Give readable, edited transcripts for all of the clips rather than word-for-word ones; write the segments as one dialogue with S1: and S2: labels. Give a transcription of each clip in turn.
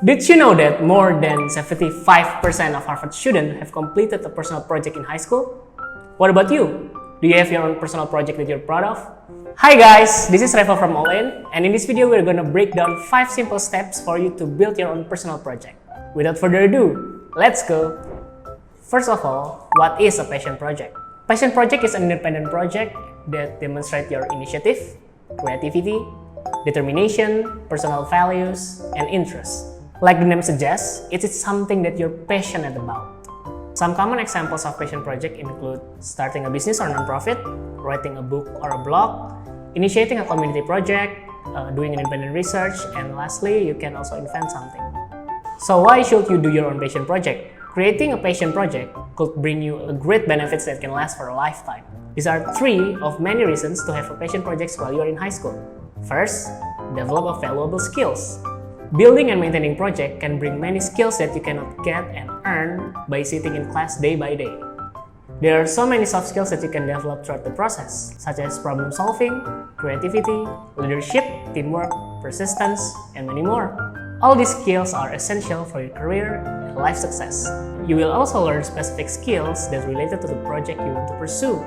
S1: Did you know that more than 75% of Harvard students have completed a personal project in high school? What about you? Do you have your own personal project that you're proud of? Hi guys, this is Revo from All In, and in this video we're gonna break down 5 simple steps for you to build your own personal project. Without further ado, let's go! First of all, what is a passion project? Passion project is an independent project that demonstrates your initiative, creativity, determination, personal values, and interests. Like the name suggests, it is something that you're passionate about. Some common examples of passion project include starting a business or nonprofit, writing a book or a blog, initiating a community project, doing independent research, and lastly, you can also invent something. So why should you do your own passion project? Creating a passion project could bring you great benefits that can last for a lifetime. These are 3 of many reasons to have a passion project while you're in high school. First, develop valuable skills. Building and maintaining project can bring many skills that you cannot get and earn by sitting in class day by day. There are so many soft skills that you can develop throughout the process, such as problem solving, creativity, leadership, teamwork, persistence, and many more. All these skills are essential for your career and life success. You will also learn specific skills that are related to the project you want to pursue.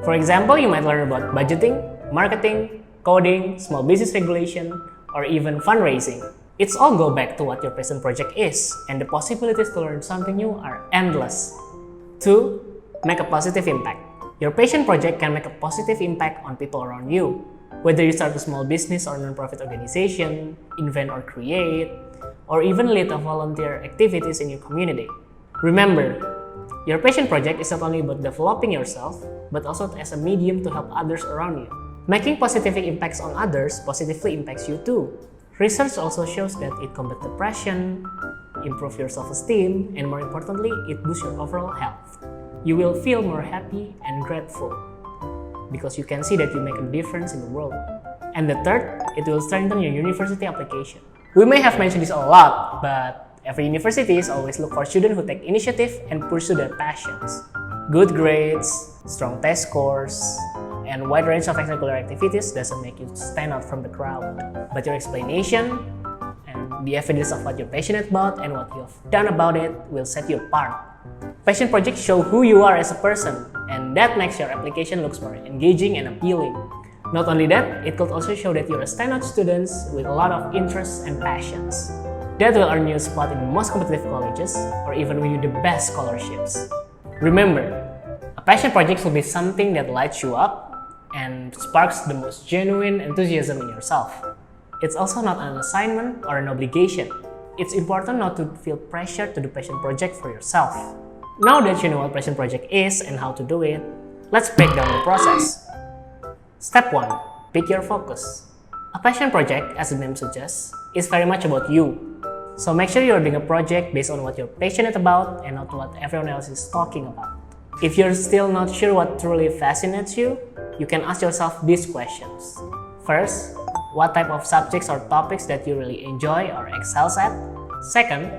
S1: For example, you might learn about budgeting, marketing, coding, small business regulation, or even fundraising. It's all go back to what your passion project is, and the possibilities to learn something new are endless. 2. Make a positive impact. Your passion project can make a positive impact on people around you. Whether you start a small business or non-profit organization, invent or create, or even lead a volunteer activities in your community. Remember, your passion project is not only about developing yourself, but also as a medium to help others around you. Making positive impacts on others positively impacts you too. Research also shows that it combats depression, improves your self-esteem, and more importantly, it boosts your overall health. You will feel more happy and grateful because you can see that you make a difference in the world. And the third, it will strengthen your university application. We may have mentioned this a lot, but every university always look for students who take initiative and pursue their passions. Good grades, strong test scores, and wide range of extracurricular activities doesn't make you stand out from the crowd. But your explanation and the evidence of what you're passionate about and what you've done about it will set you apart. Passion projects show who you are as a person, and that makes your application looks more engaging and appealing. Not only that, it could also show that you're a standout student with a lot of interests and passions. That will earn you a spot in the most competitive colleges or even win you the best scholarships. Remember, a passion project will be something that lights you up and sparks the most genuine enthusiasm in yourself. It's also not an assignment or an obligation. It's important not to feel pressure to do passion project for yourself. Now that you know what passion project is and how to do it, let's break down the process. Step 1. Pick your focus. A passion project, as the name suggests, is very much about you. So make sure you're doing a project based on what you're passionate about and not what everyone else is talking about. If you're still not sure what truly fascinates you, you can ask yourself these questions. First, what type of subjects or topics that you really enjoy or excels at? Second,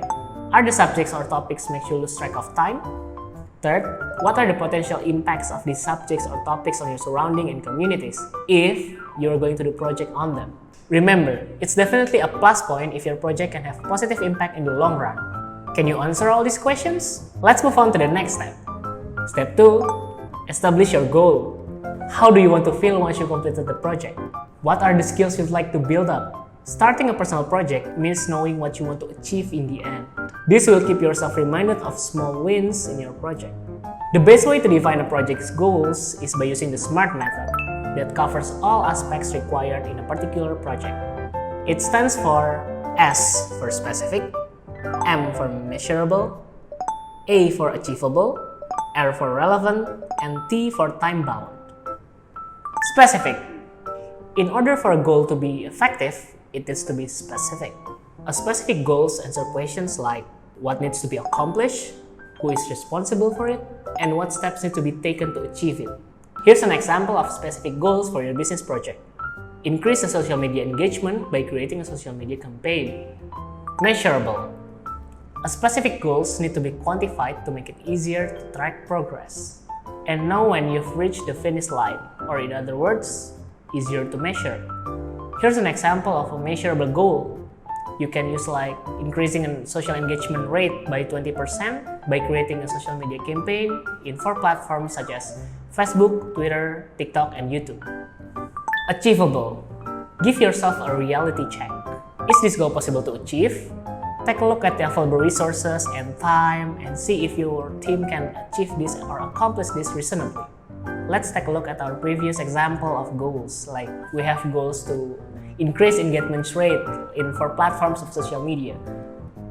S1: are the subjects or topics make you lose track of time? Third, what are the potential impacts of these subjects or topics on your surrounding and communities if you're going to do project on them? Remember, it's definitely a plus point if your project can have positive impact in the long run. Can you answer all these questions? Let's move on to the next step. Step 2. Establish your goal. How do you want to feel once you completed the project? What are the skills you'd like to build up? Starting a personal project means knowing what you want to achieve in the end. This will keep yourself reminded of small wins in your project. The best way to define a project's goals is by using the SMART method that covers all aspects required in a particular project. It stands for S for specific, M for measurable, A for achievable, R for relevant, and T for time-bound. Specific. In order for a goal to be effective, it needs to be specific. A specific goals answer questions like what needs to be accomplished, who is responsible for it, and what steps need to be taken to achieve it. Here's an example of specific goals for your business project. Increase the social media engagement by creating a social media campaign. Measurable. A specific goals need to be quantified to make it easier to track progress and know when you've reached the finish line, or in other words, easier to measure. Here's an example of a measurable goal. you can use like increasing a social engagement rate by 20% by creating a social media campaign in 4 platforms such as Facebook, Twitter, TikTok, and YouTube. Achievable. Give yourself a reality check. Is this goal possible to achieve? Take a look at the available resources and time and see if your team can achieve this or accomplish this reasonably. Let's take a look at our previous example of goals. Like we have goals to increase engagement rate in 4 platforms of social media.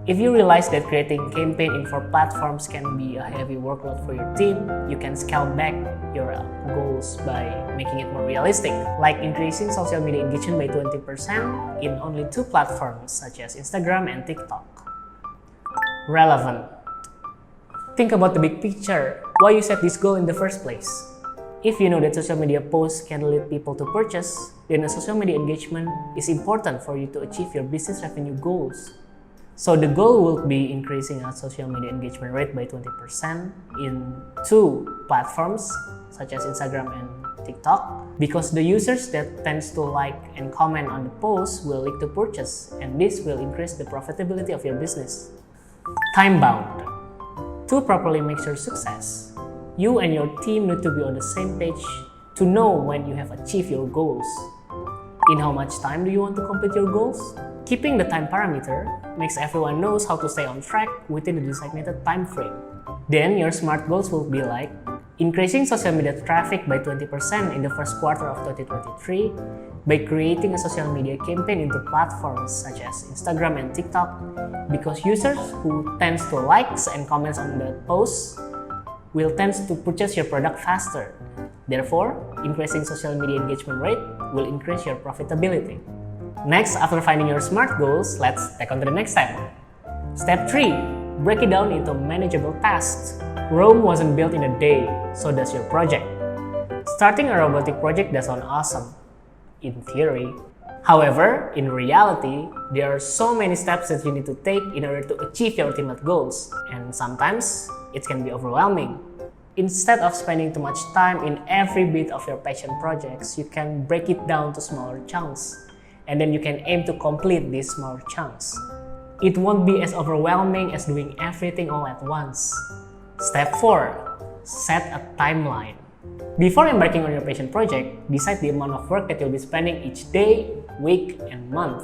S1: If you realize that creating campaign in 4 platforms can be a heavy workload for your team, you can scale back your goals by making it more realistic, like increasing social media engagement by 20% in only 2 platforms such as Instagram and TikTok. Relevant. Think about the big picture, why you set this goal in the first place. If you know that social media posts can lead people to purchase, then a social media engagement is important for you to achieve your business revenue goals. So the goal will be increasing our social media engagement rate by 20% in 2 platforms such as Instagram and TikTok, because the users that tends to like and comment on the post will lead to purchase, and this will increase the profitability of your business. Time bound. To properly measure success, you and your team need to be on the same page to know when you have achieved your goals. In how much time do you want to complete your goals? Keeping the time parameter makes everyone knows how to stay on track within the designated time frame. Then your SMART goals will be like increasing social media traffic by 20% in the first quarter of 2023 by creating a social media campaign into platforms such as Instagram and TikTok, because users who tends to likes and comments on the posts will tend to purchase your product faster. Therefore, increasing social media engagement rate will increase your profitability. Next, after finding your SMART goals, let's take on to the next step. Step 3. Break it down into manageable tasks. Rome wasn't built in a day, so does your project. Starting a robotic project does sound awesome, in theory. However, in reality, there are so many steps that you need to take in order to achieve your ultimate goals, and sometimes it can be overwhelming. Instead of spending too much time in every bit of your passion projects, you can break it down to smaller chunks, and then you can aim to complete these smaller chunks. It won't be as overwhelming as doing everything all at once. Step 4. Set a timeline. Before embarking on your passion project, decide the amount of work that you'll be spending each day, week, and month.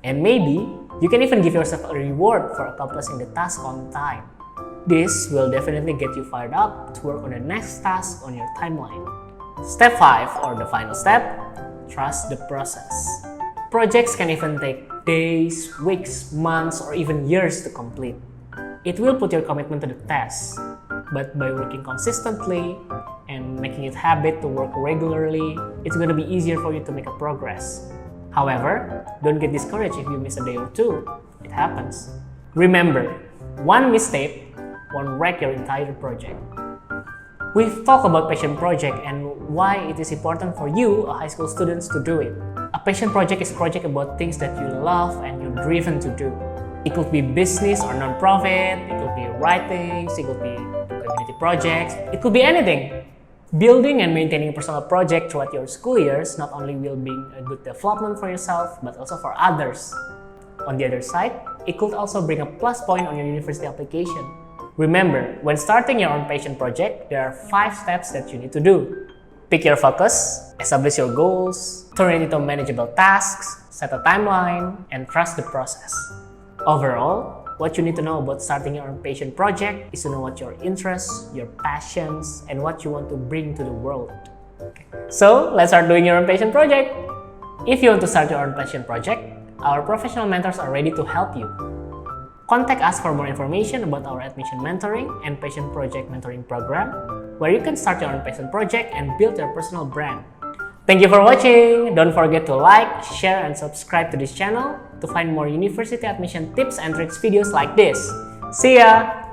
S1: And maybe, you can even give yourself a reward for accomplishing the task on time. This will definitely get you fired up to work on the next task on your timeline. Step 5, or the final step, trust the process. Projects can even take days, weeks, months, or even years to complete. It will put your commitment to the test, but by working consistently and making it habit to work regularly, it's going to be easier for you to make a progress. However, don't get discouraged if you miss a day or 2. It happens. Remember, one mistake won't wreck your entire project. We've talked about passion project and why it is important for you, a high school student, to do it. A passion project is a project about things that you love and you're driven to do. It could be business or non-profit, it could be writings, it could be community projects, it could be anything. Building and maintaining a personal project throughout your school years not only will be a good development for yourself, but also for others. On the other side, it could also bring a plus point on your university application. Remember, when starting your own passion project, there are 5 steps that you need to do. Pick your focus, establish your goals, turn it into manageable tasks, set a timeline, and trust the process. Overall, what you need to know about starting your own passion project is to know what your interests, your passions, and what you want to bring to the world. So, let's start doing your own passion project! If you want to start your own passion project, our professional mentors are ready to help you. Contact us for more information about our admission mentoring and passion project mentoring program, where you can start your own passion project and build your personal brand. Thank you for watching! Don't forget to like, share, and subscribe to this channel to find more university admission tips and tricks videos like this. See ya!